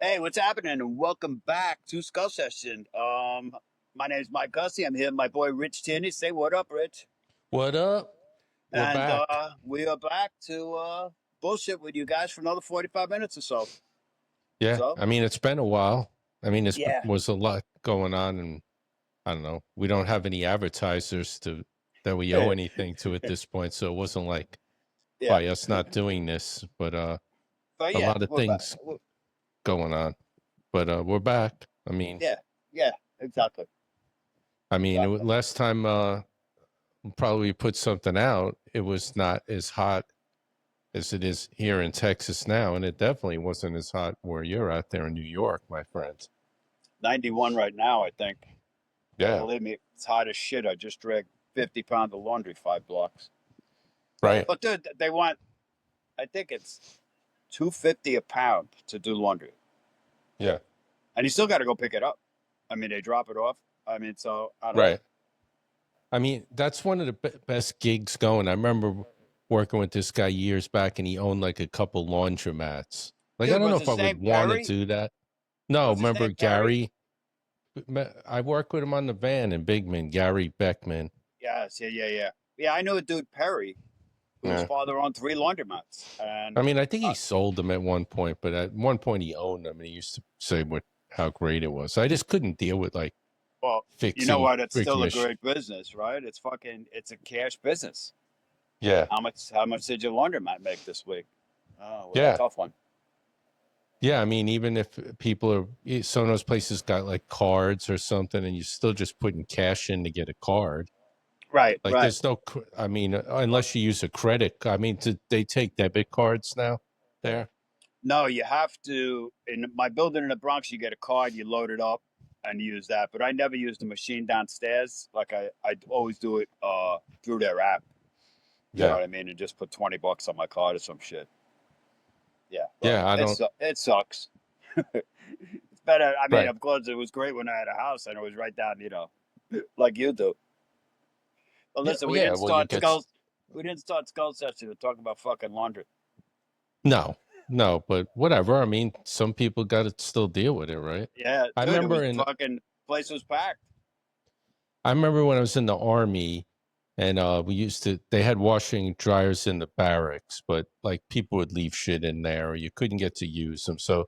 Hey, what's happening? And welcome back to Skull Session. My name is Mike Hussey. I'm here with my boy Rich Tierney. Say what up, Rich. What up? We're And back. we are back to bullshit with you guys for another 45 minutes or so. Yeah, So, I mean it's been a while. I mean it yeah. was a lot going on, and I don't know. We don't have any advertisers to that we owe anything to at this point, so it wasn't like Yeah. by us not doing this, but But a yeah, lot of we're back. things going on. But we're back. I mean, Yeah. Yeah, exactly. Exactly. last time probably put something out, it was not as hot as it is here in Texas now, and it definitely wasn't as hot where you're out there in New York, my friend. 91 right now, I think. And Yeah, believe me, it's hot as shit. I just dragged 50 pounds of laundry 5 blocks. right. But dude, they want, I think it's 250 a pound to do laundry. Yeah. And you still got to go pick it up. I mean, they drop it off. I mean, so I don't know. Right. I mean, that's one of the best gigs going. I remember working with this guy years back, and he owned like a couple laundromats. Like, I Dude, don't know was if his I name would want to Perry? do that. No, Was his remember name Perry? Gary? I worked with him on the van in Bigman, Gary Beckman. Yes, yeah, yeah, yeah. Yeah, I knew a dude, Perry, whose Yeah. father owned 3 laundromats. And I mean, I think uh, he sold them at one point, but at one point he owned them, and he used to say how great it was. I just couldn't deal with like well, you know fixing what? It's freaking still a machine. great business, right? It's a cash business. Yeah. How much did your laundromat make this week? Oh, it was a Yeah. tough one. Yeah, I mean, even if people some of those places got like cards or something, and you're still just putting cash in to get a card. Right, Like, right. there's no, I mean, unless you use a credit. I mean, do they take debit cards now there? No, you have to. In my building in the Bronx, you get a card, you load it up, and use that. But I never use the machine downstairs. Like I always do it through their app. You know Yeah. what I mean? And just put $20 on my card or some shit. Yeah, but Yeah, I don't. it sucks. It's better. I mean, Right. of course, it was great when I had a house and it was right down, like you do. But Yeah. listen, Well, yeah. Well, you get, We didn't start skull session to talk about fucking laundry. no, no, but whatever. I mean, some people got to still deal with it, right? Yeah, I dude, it remember was fucking place was packed. I remember when I was in the army, and they had washing dryers in the barracks, but like people would leave shit in there, or you couldn't get to use them. So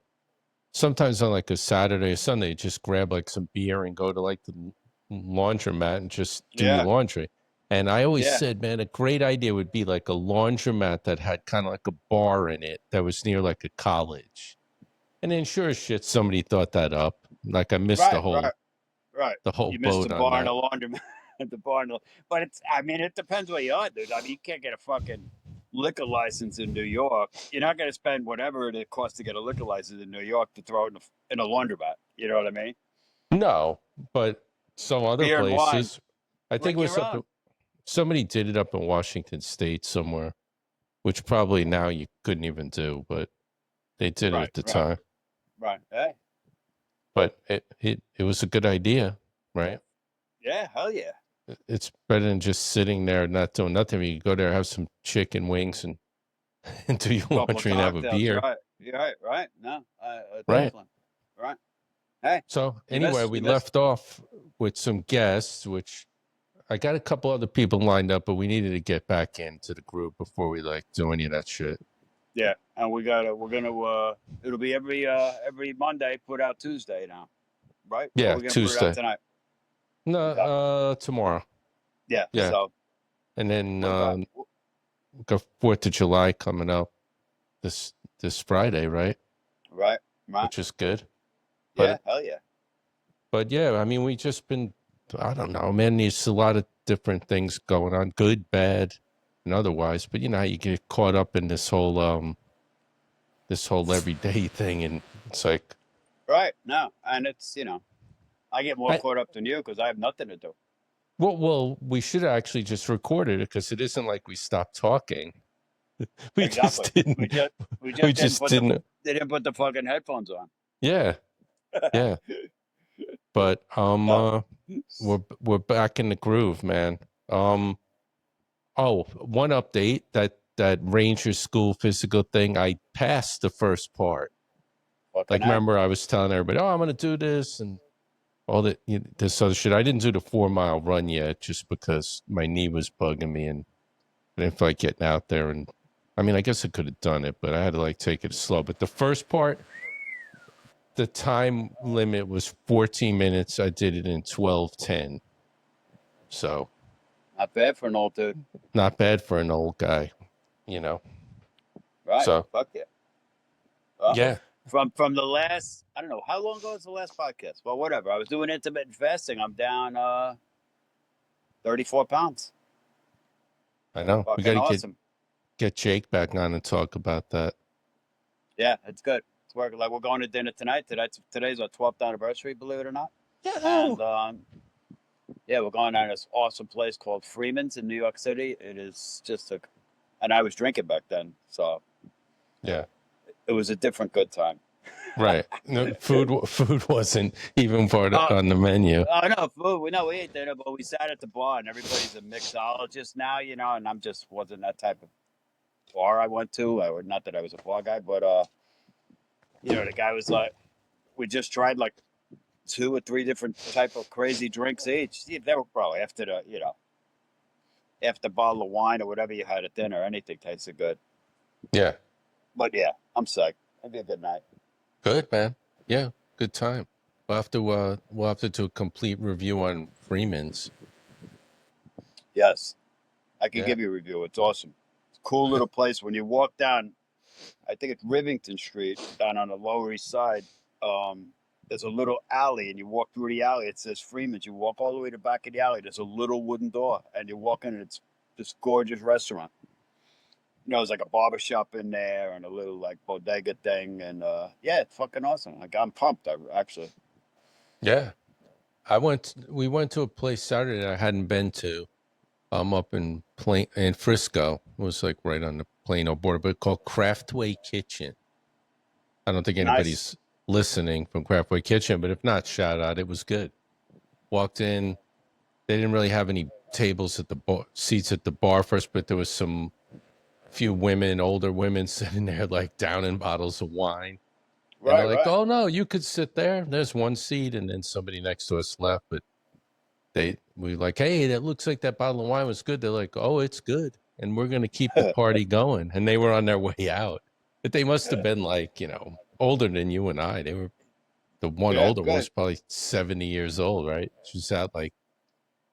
sometimes on like a Saturday or Sunday, just grab like some beer and go to like the laundromat and just do your Yeah, laundry. And I always yeah. said, man, a great idea would be like a laundromat that had kind of like a bar in it that was near like a college. And then sure as shit, somebody thought that up. Like, I missed Right, right, right. the whole You missed the boat on barn, that. the laundromat, the barn. But I mean, it depends where you are, dude. I mean, you can't get a fucking liquor license in New York. You're not going to spend whatever it costs to get a liquor license in New York to throw it in a laundromat. You know what I mean? No, but some other Beer and wine, places, I think bring it was your own. somebody did it up in Washington State somewhere, which probably now you couldn't even do, but they did it Right, at the right, time. right. Hey, But it was a good idea, right? yeah, hell yeah. It's better than just sitting there not doing nothing. You go there, have some chicken wings, and and do your Couple of laundry and have a cocktails, beer, right? Yeah, right, right. No, right? definitely. Right. Hey, So anyway, we you missed. left off with some guests, which I got a couple other people lined up, but we needed to get back into the group before we like do any of that shit. Yeah, and we're gonna it'll be every Monday, put out Tuesday now, right? Or Yeah, we're gonna put it out Tuesday. tonight. No, Exactly. tomorrow. Yeah. Yeah, So and then we're back. got 4th of July coming up this Friday, right? Right. Right. Which is good. Yeah. But Hell yeah. yeah, I mean, we just been, I don't know, man. There's a lot of different things going on, good, bad, and otherwise. But you know how you get caught up in this whole everyday thing, and it's like, Right. No, and it's I get more I, caught up than you because I have nothing to do. well, we should actually just recorded it because it isn't like we stopped talking. We Exactly. just didn't. We We just didn't just put the didn't. they didn't put the fucking headphones on. Yeah, yeah. But No. we're back in the groove, man. Oh, one update, that Ranger School physical thing, I passed the first part. Fucking Like, A. remember I was telling everybody, "Oh, I'm going to do this and all this other shit." I didn't do the 4 mile run yet, just because my knee was bugging me and I didn't feel like getting out there. And I mean, I guess I could have done it, but I had to like take it slow. But the first part, the time limit was 14 minutes. I did it in 12:10. So Not bad for an old dude. not bad for an old guy, you know. Right. So Fuck yeah. Well, yeah, from the last, I don't know, how long ago was the last podcast? Well, whatever. I was doing intermittent fasting. I'm down 34 pounds. I know. We got Fucking to awesome. get Jake back on and talk about that. Yeah, it's good. It's working. Like, we're going to dinner tonight. Today's our 12th anniversary, believe it or not. Yeah. And yeah, we're going down to this awesome place called Freeman's in New York City. It is just a, and I was drinking back then, so Yeah. it was a different good time. Right. No, food wasn't even part Oh, on the menu. oh no, food. We ate dinner, but we sat at the bar, and everybody's a mixologist now, and I'm just wasn't that type of bar I went to. Not that I was a bar guy, but the guy was like, we just tried like 2 or 3 different type of crazy drinks each. Yeah, they were probably after the bottle of wine or whatever you had at dinner. Anything tasted good. Yeah. But yeah, I'm psyched. It'll be a good night. Good, man. Yeah. Good time. We'll have to do a complete review on Freeman's. Yes, I can Yeah. give you a review. It's awesome. It's a cool little place. When you walk down, I think it's Rivington Street, down on the Lower East Side. There's a little alley, and you walk through the alley. It says Freeman's. You walk all the way to the back of the alley. There's a little wooden door, and you walk in, and it's this gorgeous restaurant. There's like a barber shop in there and a little like bodega thing, and yeah, it's fucking awesome. Like, I'm pumped. Actually. Yeah. We went to a place Saturday that I hadn't been to. Up in Frisco. It was like right on the Plano border, but called Craftway Kitchen. I don't think Nice. anybody's listening from Craftway Kitchen, but if not, shout out. It was good. Walked in, they didn't really have any tables at the seats at the bar first, but there was some few women, older women sitting there like downing bottles of wine. And they're Right, like, right. "Oh no, you could sit there. There's one seat," and then somebody next to us left, but we were like, "Hey, that looks like that bottle of wine was good." They're like, "Oh, it's good, and we're gonna keep the party going." And they were on their way out, but they must have been like, older than you and I. They were the one Yeah, older one good. was probably 70 years old, right? She was out like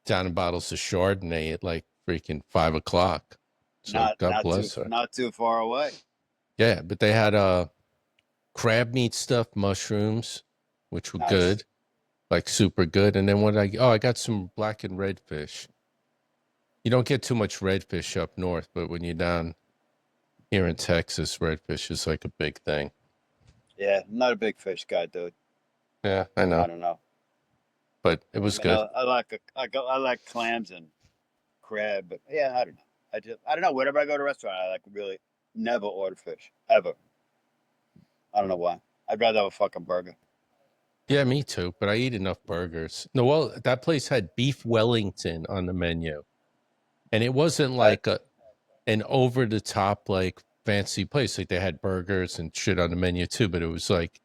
down in bottles of Chardonnay at like freaking 5 o'clock. So Not God not too bless her. not too far away. Yeah, but they had crab meat stuffed mushrooms, which were Nice. good, like super good. And then I got some black and red fish. You don't get too much redfish up north, but when you're down here in Texas, redfish is like a big thing. Yeah, I'm not a big fish guy, dude. Yeah, I I know, don't know. but it I was mean, good. I like clams and crab, but yeah, I don't know. I don't know. Whenever I go to a restaurant, I like really never order fish ever. I don't know why. I'd rather have a fucking burger. Yeah, me too. But I eat enough burgers. No, well, that place had beef Wellington on the menu, and it wasn't I like an over the top like fancy place. Like they had burgers and shit on the menu too, but it was like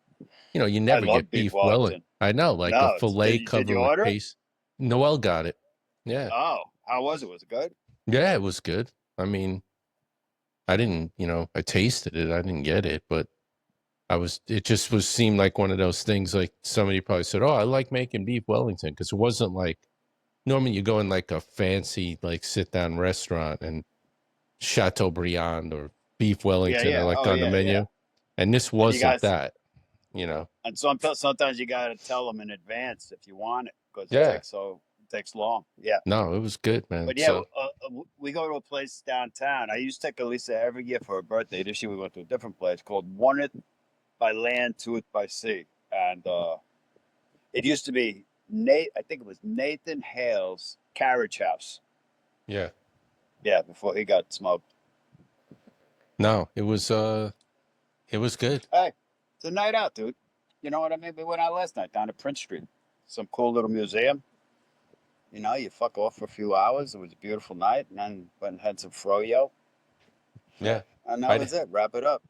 you I never love get beef beef Wellington. Wellington. I know, like a No, fillet did covered you with order it? paste. Noel got it. Yeah, Oh, how was it? Was it good? yeah, it was good. I mean, I didn't, I tasted it. I didn't get it, but it just seemed like one of those things like somebody probably said, "Oh, I like making beef Wellington," because it wasn't like normally you go in like a fancy like sit down restaurant and Chateaubriand or beef Yeah, Wellington are yeah. like Oh, on the yeah, yeah. menu, and this And you wasn't guys, that, you know. and sometimes you gotta tell them in advance if you want it because Yeah, it takes long. Yeah. no, it was good, man. But yeah, So we go to a place downtown. I used to take Elisa every year for her birthday. This year we went to a different place called One It by Land, Two It by Sea, and it used to be Nate. I think it was Nathan Hale's carriage house. yeah, Yeah, before he got smoked. no, it was good. Hey, it's a night out, dude. You know what I mean? We went out last night down to Prince Street, some cool little museum. You fuck off for a few hours. It was a beautiful night, and then went and had some froyo, Yeah, and that I was it. Wrap it up.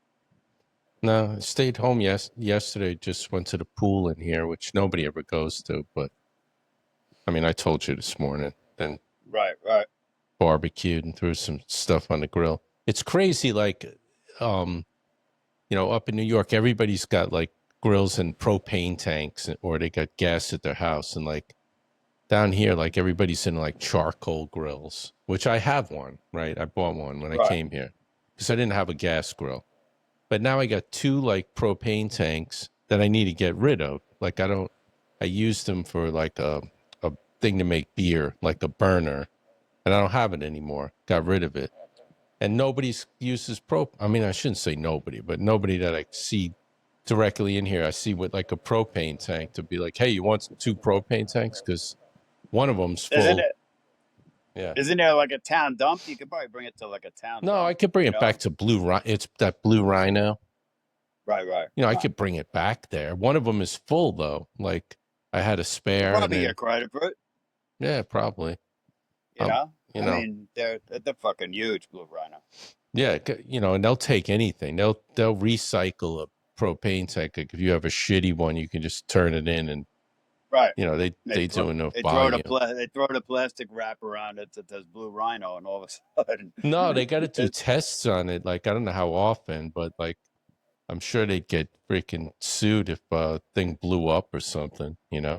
No, I stayed home yesterday. Just went to the pool in here, which nobody ever goes to. But I mean, I told you this morning. Then Right, right. barbecued and threw some stuff on the grill. It's crazy, like, um, up in New York, everybody's got like grills and propane tanks, or they got gas at their house, and like down here, like everybody's in like charcoal grills, which I have one. Right, I bought one when I Right. came here because I didn't have a gas grill. But now I got two like propane tanks that I need to get rid of. Like I used them for like a thing to make beer, like a burner, and I don't have it anymore. Got rid of it. And nobody's uses I mean, I shouldn't say nobody, but nobody that I see directly in here, I see with like a propane tank to be like, hey, you want two propane tanks? Because one of them's Isn't full. it? Yeah. Isn't there like a town dump? You could probably bring it to like a town No, I dump. could bring You it know? back to It's that Blue Rhino. Right, right. I Huh. could bring it back there. One of them is full though. Like I had a You spare, and probably then get credit for it. yeah, probably. You know? You I know, mean, they're fucking huge, Blue Rhino. yeah, and they'll take anything. They'll recycle a propane tank. Like if you have a shitty one, you can just turn it in, and Right. they do enough They throw volume. they throw the plastic wrap around it that says Blue Rhino, and all of a sudden, No, they got to do it, tests on it. Like I don't know how often, but like I'm sure they'd get freaking sued if thing blew up or something. yeah,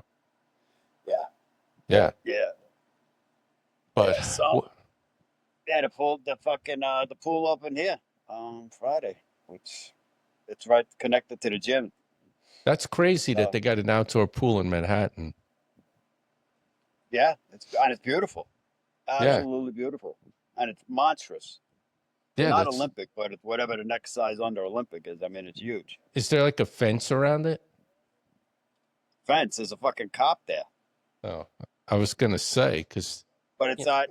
Yeah, yeah, but yeah. So yeah, the pool open here on Friday, which it's right connected to the gym. that's crazy that So they got an outdoor pool in Manhattan. yeah, it's beautiful, Yeah, absolutely beautiful, and it's monstrous. yeah. Not Olympic, but it's whatever the next size under Olympic is. I mean, it's huge. Is there like a fence around it? Fence, there's a fucking cop there. Oh, I was gonna say because But it's I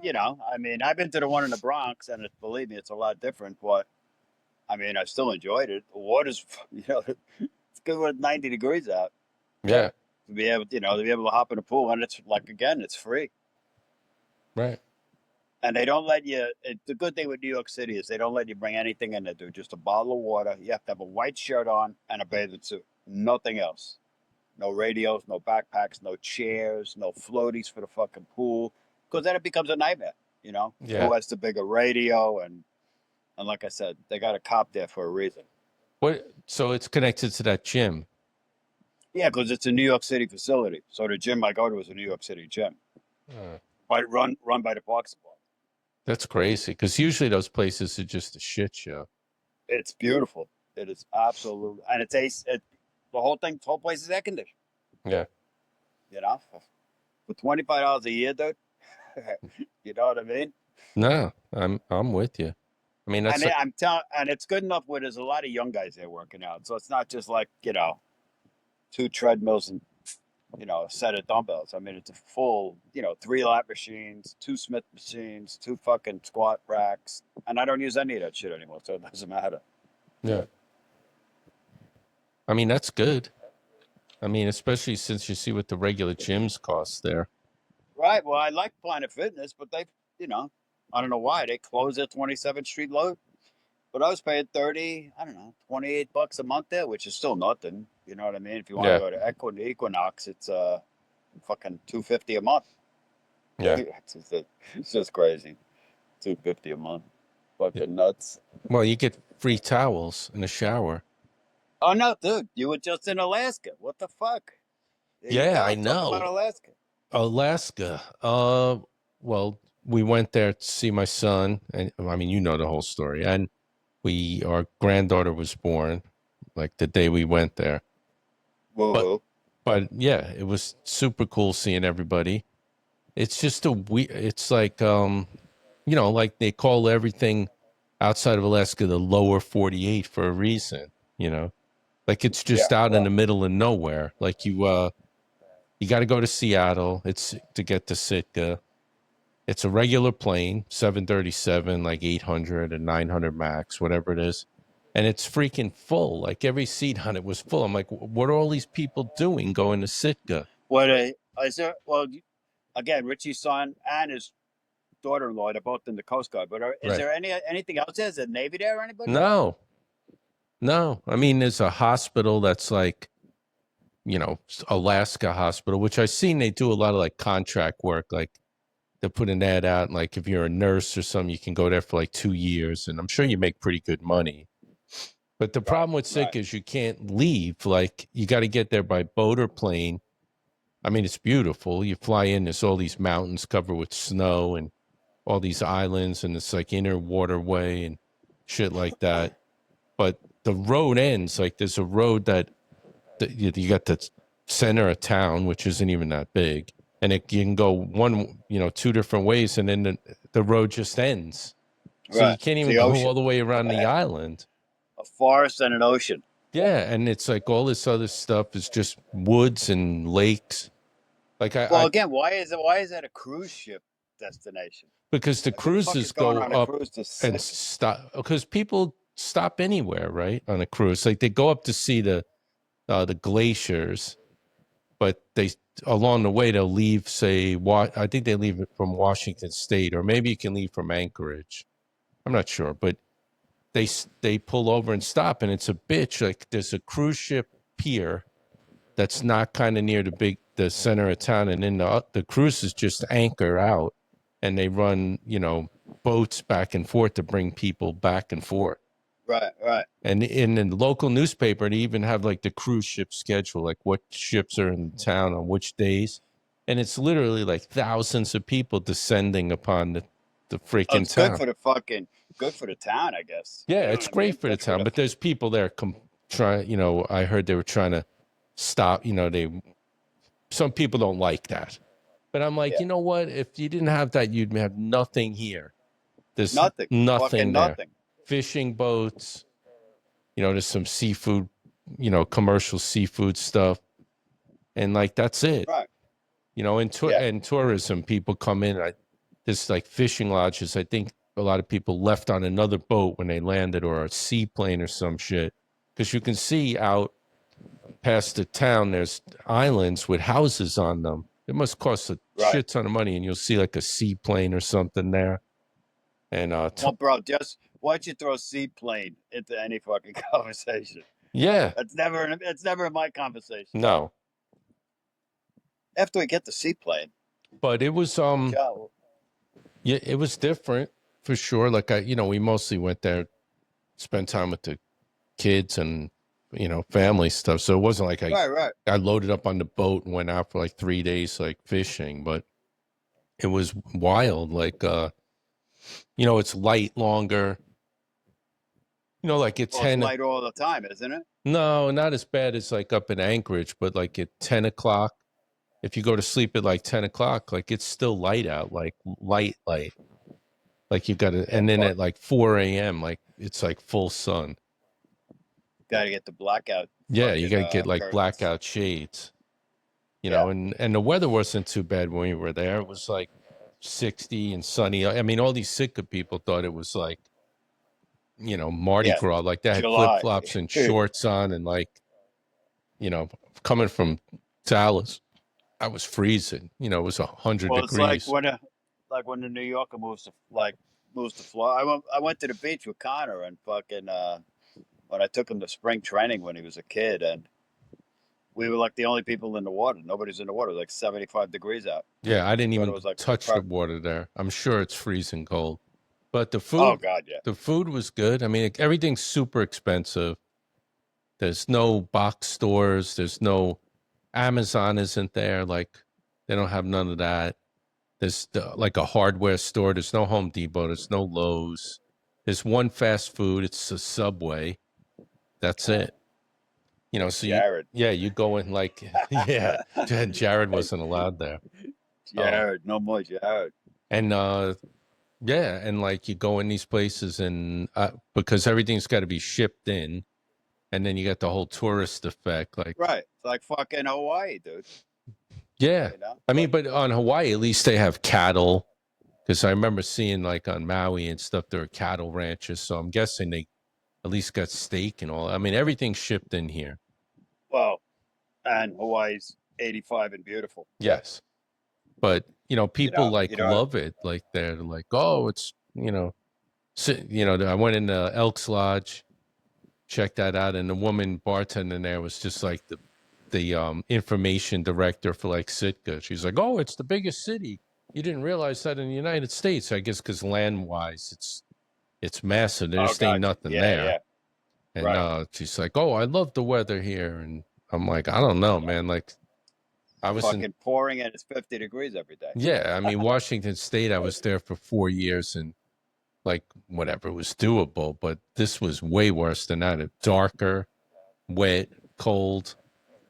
mean, I've been to the one in the Bronx, and believe me, it's a lot different. But I mean, I still enjoyed it. The water's, it's good when it's 90 degrees out. yeah, To be able, to be able to hop in a pool, and it's like again, it's free, right. and they don't let you. The good thing with New York City is they don't let you bring anything in there. Dude, just a bottle of water. You have to have a white shirt on and a bathing suit. Nothing else. No radios, no backpacks, no chairs, no floaties for the fucking pool, because then it becomes a nightmare. Yeah. Who has the bigger radio and like I said, they got a cop there for a reason. What? So it's connected to that gym. Yeah, because it's a New York City facility. So the gym I go to is a New York City gym, Uh, but run by the Parks Department. that's crazy because usually those places are just a shit show. It's beautiful. It is absolutely, and the whole place is air conditioned. Yeah. You know, for $25 a year, dude. You know what I mean? No, I'm with you. I mean, that's And like, I'm telling, and it's good enough where there's a lot of young guys there working out. So it's not just like two treadmills and a set of dumbbells. I mean, it's a full 3 lap machines, two Smith machines, two fucking squat racks, and I don't use any of that shit anymore, so it doesn't matter. yeah. I mean, that's good. I mean, especially since you see what the regular gyms cost there. Right. Well, I like Planet Fitness, but I don't know why they closed at 27th Street Load. But I was paying 30, I don't know, $28 a month there, which is still nothing. You know what I mean? If you want to Yeah. go to Equinox, it's fucking 250 a month. Yeah. It's just crazy. 250 a month. Yeah. Fucking nuts. Well, you get free towels in the shower. Oh no, dude, you were just in Alaska. What the fuck? There you Yeah, I go. Talk about know. Alaska. Alaska. Well, we went there to see my son, and I mean, you know the whole story. And our granddaughter was born, like the day we went there. But Woohoo. but yeah, it was super cool seeing everybody. It's just it's like like they call everything outside of Alaska the lower 48 for a reason, you know. Like it's Yeah, just out in right. the middle of nowhere. Like you got to go to Seattle. It's to get to Sitka. It's a regular plane, 737, like 800 and 900 max, whatever it is. And it's freaking full. Like every seat on it was full. I'm like, what are all these people doing going to Sitka? What is there? Well, again, Richie's son and his daughter-in-law, they're both in the Coast Guard. But is Right. there anything else there? Is there Navy there or anybody? No, No, I mean, there's a hospital that's like, Alaska hospital, which I've seen they do a lot of like contract work. Like they put an ad out, and like if you're a nurse or something, you can go there for like 2 years, and I'm sure you make pretty good money. But the Right, problem with right, Sitka is you can't leave. Like you got to get there by boat or plane. I mean, it's beautiful. You fly in, there's all these mountains covered with snow and all these islands, and it's like inner waterway and shit like that. But the road ends like there's a road that you got the center of town, which isn't even that big, and you can go two different ways, and then the road just ends. So you right. can't even The go all ocean, the way around the right? island. A forest and an ocean. Yeah, and it's like all this other stuff is just woods and lakes. Like Well, I again, why is that a cruise ship destination? because the Like, who the fuck cruises is going go on a up cruise to and Sitka? stop because people stop anywhere, right? On a cruise, like they go up to see the glaciers, but they along the way they'll leave. Say, I think they leave it from Washington State, or maybe you can leave from Anchorage. I'm not sure, but they pull over and stop, and it's a bitch. Like there's a cruise ship pier that's not kind of near the center of town, and then the cruises just anchor out, and they run boats back and forth to bring people back and forth. Right, right. And in the local newspaper, they even have like the cruise ship schedule, like what ships are in town on which days. And it's literally like thousands of people descending upon the Oh, freaking it's good town. for good for the town, I guess. You Yeah, know it's what I great mean? for the Good for town, the. but there's people there trying, I heard they were trying to stop, some people don't like that. But I'm like, Yeah, you know what? If you didn't have that, you'd have nothing here. There's nothing. nothing Fucking there. nothing. Fishing boats, there's some seafood, commercial seafood stuff. And like, that's it. Right. Yeah. In tourism, people come in. There's like fishing lodges. I think a lot of people left on another boat when they landed or a seaplane or some shit. Because you can see out past the town, there's islands with houses on them. It must cost a Right. shit ton of money, and you'll see like a seaplane or something there. And Well, bro, just why don't you throw seaplane into any fucking conversation? yeah, It's never in my conversation. no, After we get the seaplane, but it was Joe. yeah, it was different for sure. Like we mostly went there, spent time with the kids and family stuff. So it wasn't like Right, right. I loaded up on the boat and went out for like 3 days like fishing, but it was wild. Like it's light longer. Like at Well, it's 10. light all the time, isn't it? No, not as bad as like up in Anchorage, but like at 10 o'clock, if you go to sleep at like 10 o'clock, like it's still light out, like light. Like you got to, Yeah, and then fuck. at like 4 a.m., like it's like full sun. Got to get the blackout Yeah, you fucking got to get like curtains. blackout shades, Yeah. and the weather wasn't too bad when we were there. It was like 60 and sunny. I mean, all these Sitka people thought it was like, Mardi Yeah. Gras, like they had flip July. flops and shorts on, and like, you know, coming from Dallas, I was freezing. It was 100 Well, it's like degrees. when the New Yorker moves to Florida. I went to the beach with Connor and fucking when I took him to spring training when he was a kid, and we were like the only people in the water. Nobody's in the water. Like 75 degrees out. Yeah, I We didn't thought it even was like touch the water there. I'm sure it's freezing cold. But oh god, yeah. the food was good. I mean, everything's super expensive. There's no box stores. There's no Amazon isn't there. Like they don't have none of that. There's like a hardware store. There's no Home Depot. There's no Lowe's. There's one fast food. It's a Subway. That's it. So Jared. you go in like, yeah, Jared wasn't allowed there. Jared, no more Jared. And yeah, and like you go in these places and because everything's got to be shipped in, and then you got the whole tourist effect. Like, Right. It's like fucking Hawaii, dude. yeah, You know? I mean, but on Hawaii, at least they have cattle. Because I remember seeing like on Maui and stuff, there are cattle ranches. So I'm guessing they at least got steak and all. I mean, everything's shipped in here. Well, and Hawaii's 85 and beautiful. Yes. But, people like You know, love it. Like they're like, oh, it's, I went in Elks Lodge check that out. And the woman bartender there was just like the information director for like Sitka. She's like, "Oh, it's the biggest city. You didn't realize that in the United States, I guess, because land wise, it's massive. There Oh, just ain't gotcha. nothing Yeah, there." yeah. And Right. she's like, "Oh, I love the weather here." And I'm like, "I don't know, Yeah. man. Like, I was in, Fucking pouring and it's 50 degrees every day. yeah, I mean, Washington State, I was there for 4 years and like whatever was doable, but this was way worse than that. It darker, wet, cold,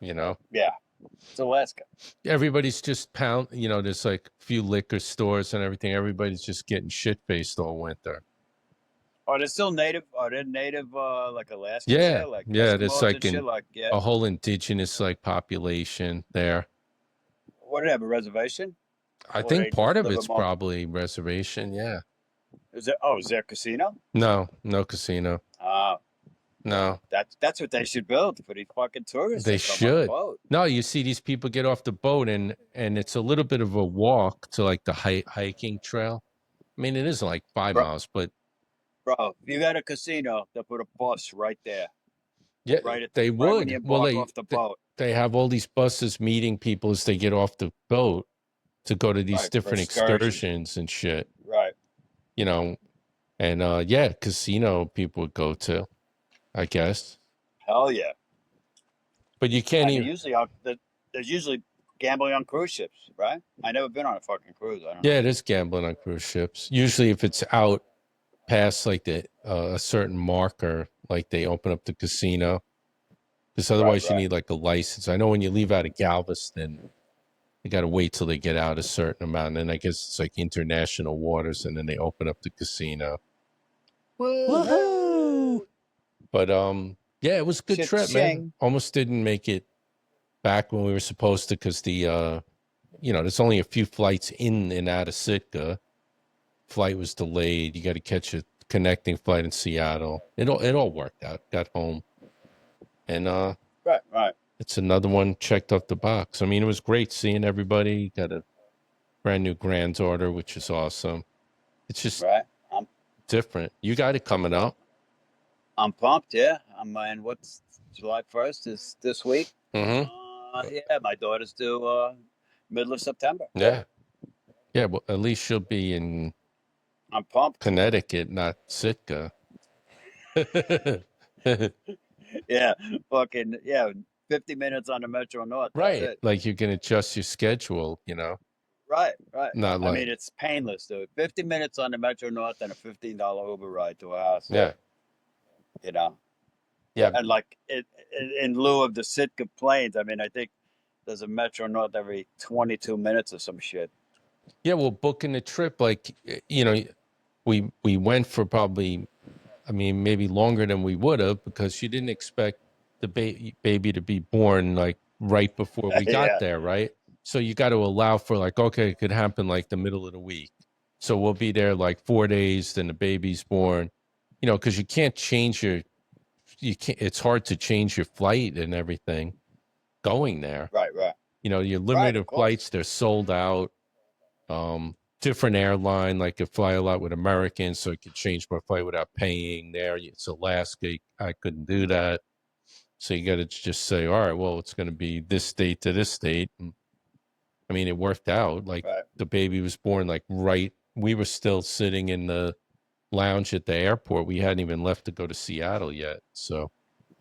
you know. Yeah. It's Alaska. Everybody's just there's like a few liquor stores and everything. Everybody's just getting shit faced all winter. Are they still native? Are they native like Alaskans Yeah, there? Like yeah, there's Eskimos like and shit? Like, yeah. a whole indigenous like population there. What do they have, a reservation? I Or think they part just of live it's among, probably reservation. Yeah. is there a casino? No, no casino. Uh, No, that's what they should build for these fucking tourists they that come on the should. boat. No, you see these people get off the boat and it's a little bit of a walk to like the hiking trail. I mean, it isn't like 5 miles, but Bro, if you got a casino, they'll put a bus right there, yeah, they right when you would. Well, embark off the boat. they have all these buses meeting people as they get off the boat to go to these Right, for different excursions. excursions and shit. Right. You know, and yeah, casino people would go to, I guess. Hell yeah. But you can't I mean, even. there's usually gambling on cruise ships, right? I never been on a fucking cruise. I don't know. Yeah, it is gambling on cruise ships. Usually, if it's out past like the a certain marker, like they open up the casino. Because Right, otherwise, you right. need like a license. I know when you leave out of Galveston, you got to wait till they get out a certain amount. And I guess it's like international waters, and then they open up the casino. Woohoo! But yeah, it was a good trip, man. Cha-ching. Almost didn't make it back when we were supposed to because there's only a few flights in and out of Sitka. Flight was delayed. You got to catch a connecting flight in Seattle. It all worked out. Got home, and Right, right, it's another one checked off the box. I mean, it was great seeing everybody. Got a brand new granddaughter, which is awesome. It's just right. I'm different. You got it coming up. I'm pumped. Yeah, I'm in. What's July 1st is this week. Mm-hmm. Yeah, my daughter's due middle of September. Yeah. Yeah. Well, at least she'll be in I'm pumped. Connecticut, not Sitka. Yeah, fucking yeah. 50 minutes on the Metro North. That's Right. it. Like you can adjust your schedule, Right, right. not I like, mean, it's painless, dude. 50 minutes on the Metro North and a $15 Uber ride to a house. yeah. You know, Yeah. and like in lieu of the Sitka planes, I mean, I think there's a Metro North every 22 minutes or some shit. Yeah. Well, booking a trip, like, we went for probably, I mean, maybe longer than we would have because she didn't expect the baby to be born like right before we got Yeah, there, right? So you got to allow for like, okay, it could happen like the middle of the week. So we'll be there like 4 days, then the baby's born, because you can't, it's hard to change your flight and everything going there. right, right, You're right. Of limited course. flights, they're sold out. Different airline, like could fly a lot with American, so it could change my flight without paying there. It's Alaska, I couldn't do that. So you got to just say, all right, well, it's going to be this date to this date. And, I mean, it worked out. Like Right, the baby was born like right. We were still sitting in the lounge at the airport. We hadn't even left to go to Seattle yet. So,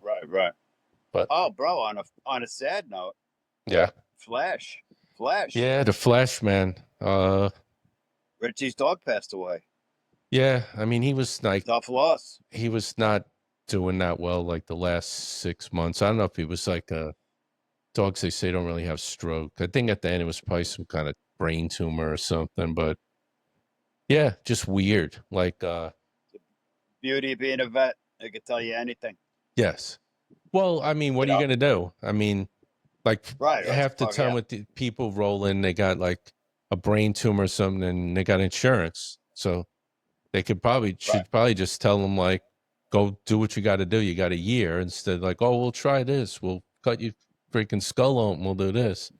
right, right. but Oh, bro. On a sad note, yeah, Flash. yeah, the Flash man. Richie's dog passed away. Yeah, I mean, he was like, Tough loss. he was not doing that well like the last 6 months. I don't know if he was like dogs they say don't really have stroke. I think at the end it was probably some kind of brain tumor or something, but yeah, just weird. Like Beauty of being a vet. They could tell you anything. yes. Well, I mean, what are you gonna do? I mean, like Right. half the time with the people roll in, they got like a brain tumor or something and they got insurance. So they should probably just tell them like, go do what you got to do. You got a year instead like, oh, we'll try this. We'll cut you freaking skull open. We'll do this.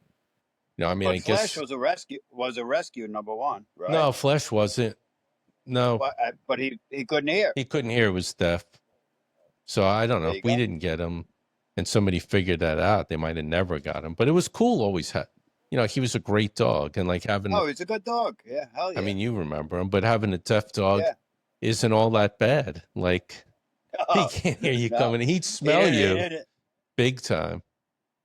I mean, But I Flash guess was a rescue number one, right? no, Flesh wasn't. No, But he couldn't hear. he couldn't hear. He was deaf. So I don't know There if you we go. didn't get him and somebody figured that out, they might have never got him. But it was cool always he was a great dog and like having Oh, he's a good dog. Yeah, hell I yeah. mean, you remember him, but having a deaf dog Yeah. isn't all that bad. Like he Oh, can't hear you no, coming. He'd he smell didn't. He you didn't. big time,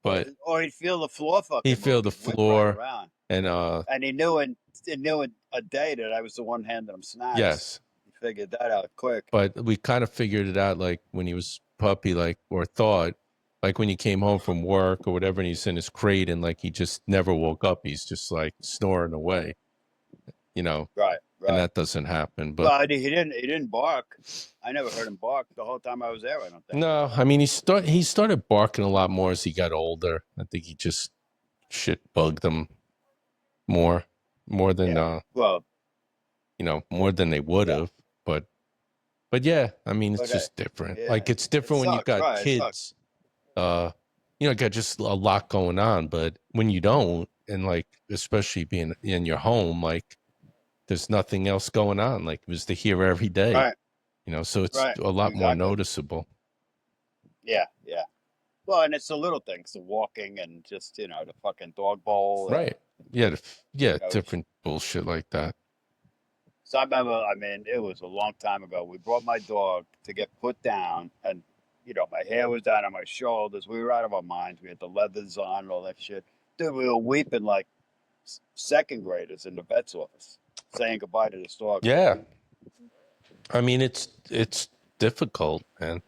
but Or he'd feel the floor he'd fucking feel move. the He'd whip right floor around. and And he knew in a day that I was the one handing him snacks. yes. He figured that out quick. But we kind of figured it out like when he was puppy, like or thought like when he came home from work or whatever and he's in his crate and like he just never woke up. He's just like snoring away, you know, Right, and right. that doesn't happen. But Well, he didn't. He didn't bark. I never heard him bark the whole time I was there. I don't think. no, I mean he started barking a lot more as he got older. I think he just shit bugged him more than Yeah. Well, more than they would yeah. have. But yeah, I mean it's But just different. yeah, Like it's it different when you sucks. got Right. It sucks. kids. Got just a lot going on. But when you don't, and like especially being in your home, like there's nothing else going on. Like it was to hear every day. Right. So it's Right. a lot more Exactly. noticeable. Yeah. Yeah. Well, and it's the little things, the walking and just the fucking dog bowl and Right. Yeah, yeah, you know. different bullshit like that. So I remember. I mean, it was a long time ago. We brought my dog to get put down, and my hair was down on my shoulders. We were out of our minds. We had the leathers on and all that shit. Dude, we were weeping like second graders in the vet's office, saying goodbye to this dog. Yeah. I mean it's difficult, man.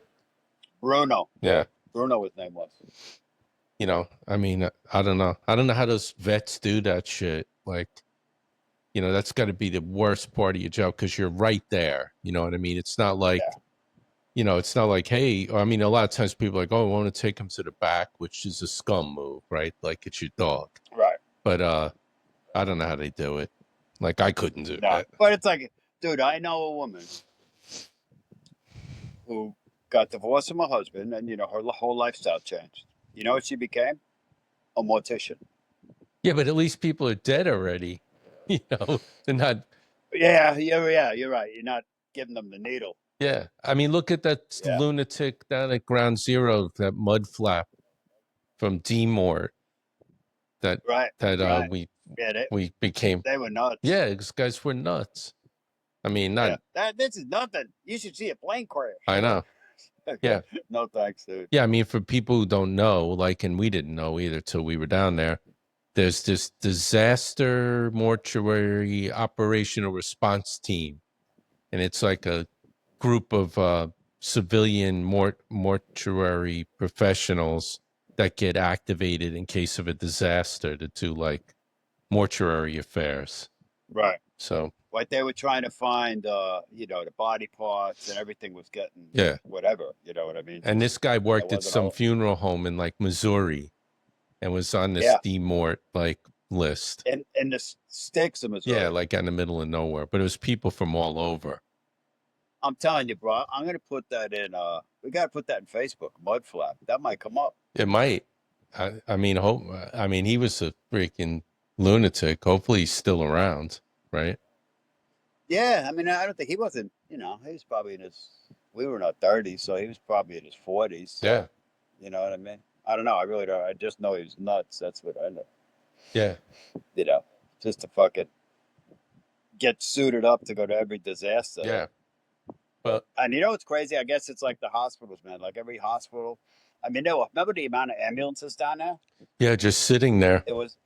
Bruno. Yeah. Yeah. Bruno, his name was. I mean, I don't know. I don't know how those vets do that shit. Like, that's got to be the worst part of your job because you're right there. You know what I mean? It's not like, Yeah. it's not like, hey, I mean, a lot of times people are like, oh, I want to take him to the back, which is a scum move, right? Like it's your dog. Right. But I don't know how they do it. Like I couldn't do No. that. But it's like, dude, I know a woman who got divorced from her husband, and her whole lifestyle changed. You know what she became? A mortician. Yeah, but at least people are dead already. They're not. Yeah, you're right. You're not giving them the needle. Yeah, I mean, look at that Yeah. lunatic down at Ground Zero, that mud flap from D-Mort. That Right. Right. Yeah, we became. they were nuts. Yeah, these guys were nuts. I mean, not. Yeah. This is nothing. You should see a plane crash. I know. Yeah. No thanks, dude. Yeah, I mean, for people who don't know, like, and we didn't know either till we were down there. There's this disaster mortuary operational response team, and it's like a group of civilian mortuary professionals that get activated in case of a disaster to do like mortuary affairs. Right. So Like they were trying to find, the body parts and everything was getting whatever. You know what I mean? and this guy worked at wasn't some all- funeral home in like Missouri and was on this Yeah. D-Mort like list. in the sticks of Missouri. Yeah, like out in the middle of nowhere. But it was people from all over. I'm telling you, bro. I'm gonna put that in. We gotta put that in Facebook. Mud flap. That might come up. It might. I mean, he was a freaking lunatic. Hopefully, he's still around, right? Yeah, I mean, I don't think he wasn't. He was probably in his. We were in our 30s, so he was probably in his 40s. So, Yeah. You know what I mean? I don't know. I really don't. I just know he was nuts. That's what I know. Yeah. Just to fucking get suited up to go to every disaster. Yeah. But And what's crazy? I guess it's like the hospitals, man. Like every hospital. I mean, remember the amount of ambulances down there? yeah, just sitting there. It was,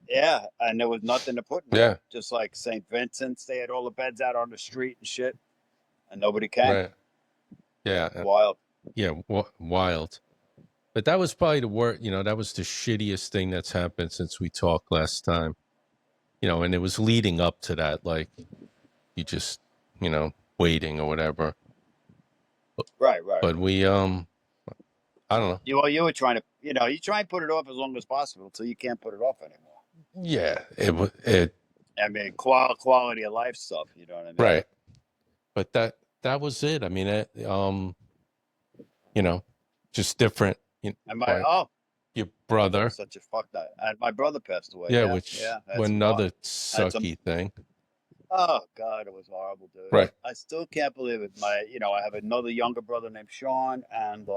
yeah, and there was nothing to put in Yeah. there. Just like St. Vincent's, they had all the beds out on the street and shit, and nobody came. Right. Yeah. Wild. Yeah. Wild. But that was probably the worst. That was the shittiest thing that's happened since we talked last time. And it was leading up to that, like you just, waiting or whatever. Right. But we, I don't know. You were trying to, you try and put it off as long as possible until you can't put it off anymore. Yeah, it. I mean, quality of life stuff. You know what I mean? Right. But that was it. I mean, just different. And your brother. such a fuck that. And my brother passed away. Yeah, which that's another wild. sucky thing. Oh God, it was horrible, dude. Right. I still can't believe it. I have another younger brother named Sean, and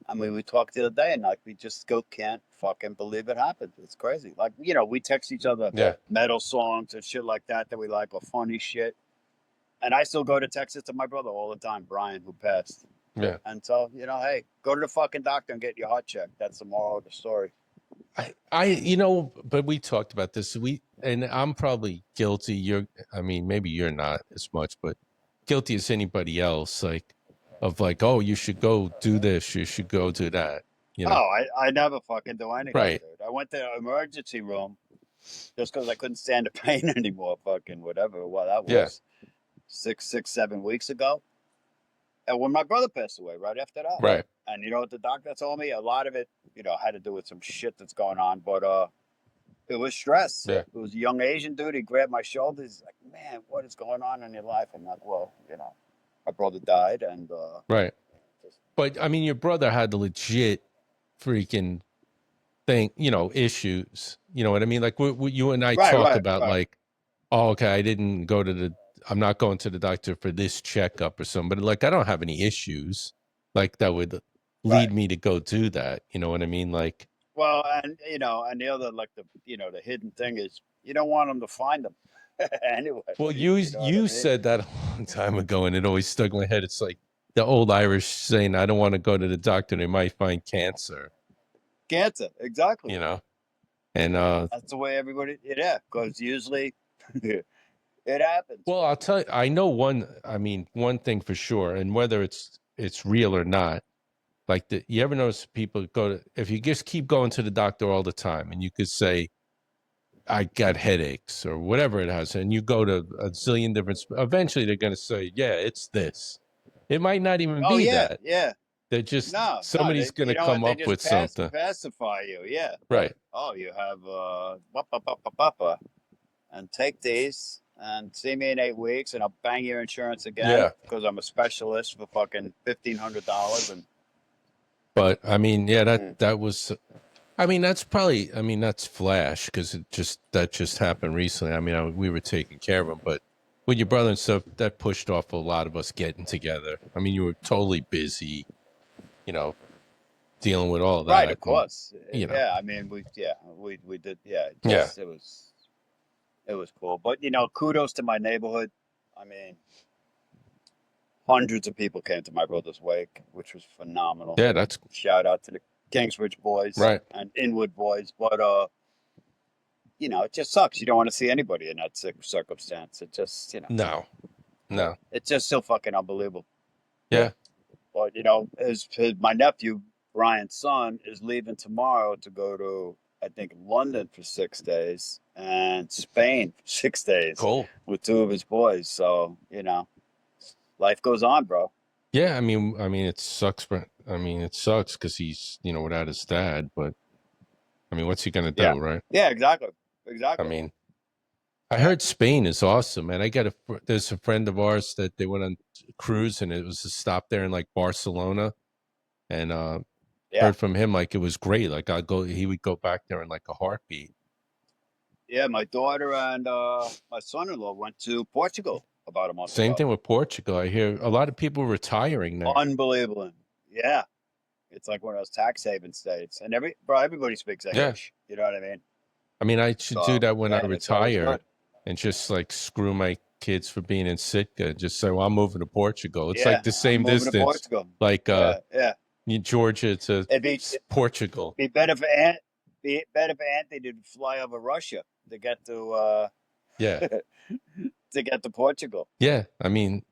I mean, we talked the other day, and like, we just still can't fucking believe it happened. It's crazy. Like, we text each other Yeah. metal songs and shit like that we like, or funny shit. And I still go to Texas to my brother all the time, Brian, who passed. Yeah. And so, hey, go to the fucking doctor and get your heart checked. That's the moral of the story. But we talked about this. And I'm probably guilty. I mean, maybe you're not as much, but guilty as anybody else, like, of like, oh, you should go do this, you should go do that, Oh, I never fucking do anything, Right. dude. I went to the emergency room just because I couldn't stand the pain anymore, fucking whatever. Well, that Yeah. was 7 weeks ago. And when my brother passed away, right after that. Right. And you know what the doctor told me? A lot of it, had to do with some shit that's going on. But it was stress. Yeah. It was a young Asian dude. He grabbed my shoulders. He's like, man, what is going on in your life? I'm like, well, my brother died. And Right. But I mean, your brother had the legit freaking thing, issues. You know what I mean? Like you and I talk about, right. like, oh, okay, I'm not going to the doctor for this checkup or something. But like, I don't have any issues like that would lead me to go do that. You know what I mean? Like, well, and and the other, like, the hidden thing is you don't want them to find them anyway. well, you I mean? said that a long time ago, and it always stuck in my head. It's like the old Irish saying, "I don't want to go to the doctor; they might find cancer." Cancer, exactly. And that's the way everybody. Yeah, because usually it happens. well, I'll tell you, I know one thing for sure, and whether it's real or not, like, you ever notice people if you just keep going to the doctor all the time, and you could say, I got headaches or whatever it has, and you go to a zillion different, eventually they're going to say, yeah, it's this. It might not even Oh be yeah, that. yeah. They're just, No, somebody's going to what? come They up just with something. pacify you. Yeah. Right. Oh, you have and take these and see me in 8 weeks, and I'll bang your insurance again because I'm a specialist for fucking $1,500. And but I mean, yeah, that was. I mean, that's flash because that just happened recently. I mean, we were taking care of him, but with your brother and stuff, that pushed off a lot of us getting together. I mean, you were totally busy, dealing with all that. right, of course. And, yeah, I mean, we did. Yeah, it was cool. But kudos to my neighborhood. I mean, hundreds of people came to my brother's wake, which was phenomenal. Yeah, that's shout out to the Kingsbridge boys, right, and Inwood boys. But it just sucks. You don't want to see anybody in that circumstance. It just no, it's just so fucking unbelievable. Yeah. But my nephew Brian's son is leaving tomorrow to go to, I think, London for 6 days and Spain for 6 days. Cool. With two of his boys. So life goes on, bro. Yeah, I mean, it sucks, because he's without his dad. But I mean, what's he gonna do, right? Yeah, exactly. I mean, I heard Spain is awesome, man. There's a friend of ours that they went on a cruise, and it was a stop there in like Barcelona, and heard from him like it was great. Like he would go back there in like a heartbeat. Yeah, my daughter and my son-in-law went to Portugal about a month ago. Same thing with Portugal. I hear a lot of people retiring there. Unbelievable. Yeah. It's like one of those tax haven states. And everybody speaks English. You know what I mean? I mean, I should do that when I retire and just like screw my kids for being in Sitka. Just say, well, I'm moving to Portugal. It's like the same distance. Like Georgia to Portugal. Be better for Anthony to fly over Russia to get to to get to Portugal. Yeah, I mean,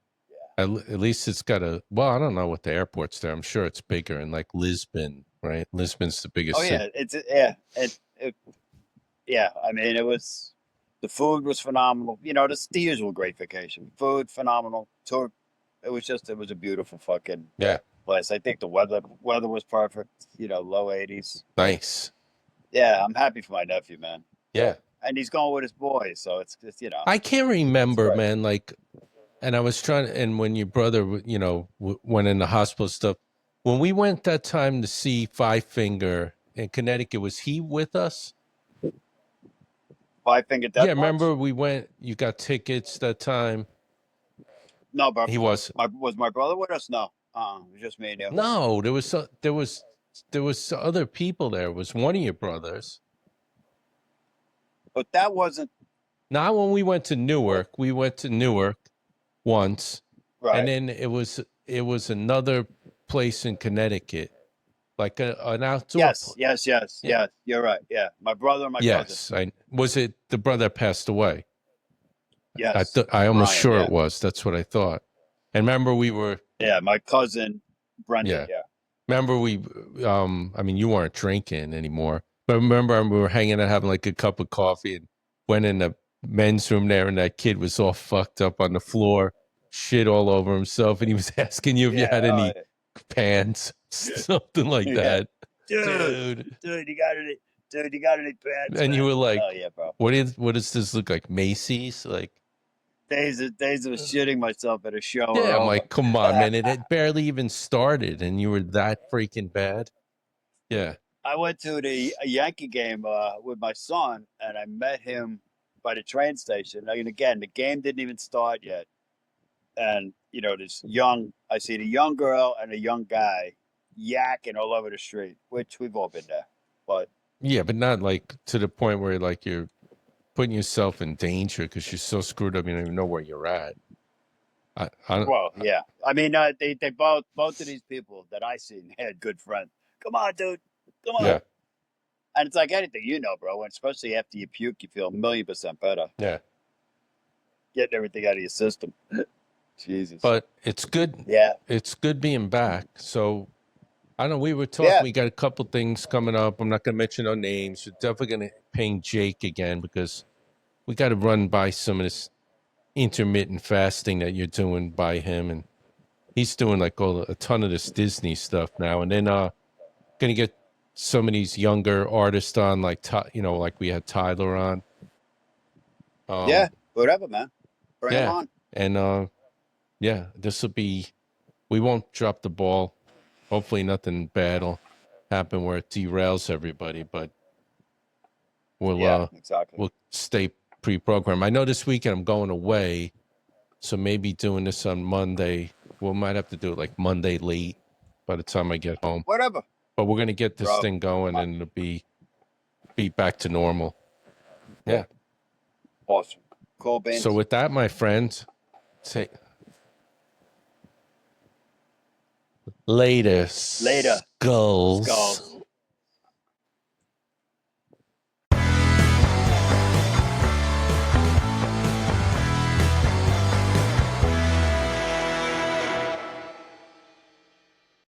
at least it's got well, I don't know what the airport's there. I'm sure it's bigger in like Lisbon, right? Lisbon's the biggest. Oh yeah, I mean, the food was phenomenal. The usual great vacation. Food phenomenal. Tour. It was a beautiful fucking place. I think the weather was perfect. Low 80s. Nice. Yeah, I'm happy for my nephew, man. Yeah. And he's going with his boys, so it's just I can't remember, man. Like, and I was trying, and when your brother, went in the hospital stuff, when we went that time to see Five Finger in Connecticut, was he with us? Five Finger Death Yeah, Punch? remember we went. You got tickets that time. No, but He was was my brother with us? No, it was just me and you. no. There was other people there. It was one of your brothers. But that wasn't Not when we went to what, Newark. We went to Newark once, and right? then it was another place in Connecticut, like an outdoor. Yes. Yeah. You're right. Yeah, my brother and my cousin. Yes, I was it the brother that passed away. Yes, I almost Brian. sure Yeah, it was. That's what I thought. And remember we were yeah. My cousin Brendan. yeah. Yeah. Remember we I mean you weren't drinking anymore. But remember we were hanging out having like a cup of coffee and went in the men's room there and that kid was all fucked up on the floor, shit all over himself, and he was asking you if you Yeah. had Oh, any pants, something like yeah. that. Dude, Dude. dude, you got any? Dude, you got any pants, And you man? were like, Oh yeah, bro. what does this look like? Macy's? Like Days of shitting myself at a show are yeah, I'm over. like, come on, man. It had barely even started and you were that freaking bad. Yeah. I went to a Yankee game with my son, and I met him by the train station. And again, the game didn't even start yet, and I see the young girl and a young guy yakking all over the street, which we've all been there. But Yeah, but not like to the point where like you're putting yourself in danger because you're so screwed up you don't even know where you're at. I don't. well, yeah, I mean, they both of these people that I seen had good friends. Come on, dude, come on. Yeah, And it's like anything, bro. And especially after you puke, you feel 1,000,000% better. yeah. Getting everything out of your system. Jesus. But it's good. Yeah. It's good being back. So I don't know. We were talking. Yeah. We got a couple things coming up. I'm not going to mention no names. We're definitely going to ping Jake again because we got to run by some of this intermittent fasting that you're doing by him, and he's doing like a ton of this Disney stuff now. And then going to get some of these younger artists on, like like we had Tyler on. Yeah. Whatever, man. Bring them Yeah, on. and yeah, this will be. We won't drop the ball. Hopefully, nothing bad will happen where it derails everybody. But we'll Yeah, exactly. we'll stay pre-programmed. I know this weekend I'm going away, so maybe doing this on Monday. We might have to do it like Monday late by the time I get home. Whatever. But we're gonna get this Bro. thing going, and it'll be back to normal. Yeah. Awesome. Cool beans. So with that, my friend, say later, Later. skulls. Skulls.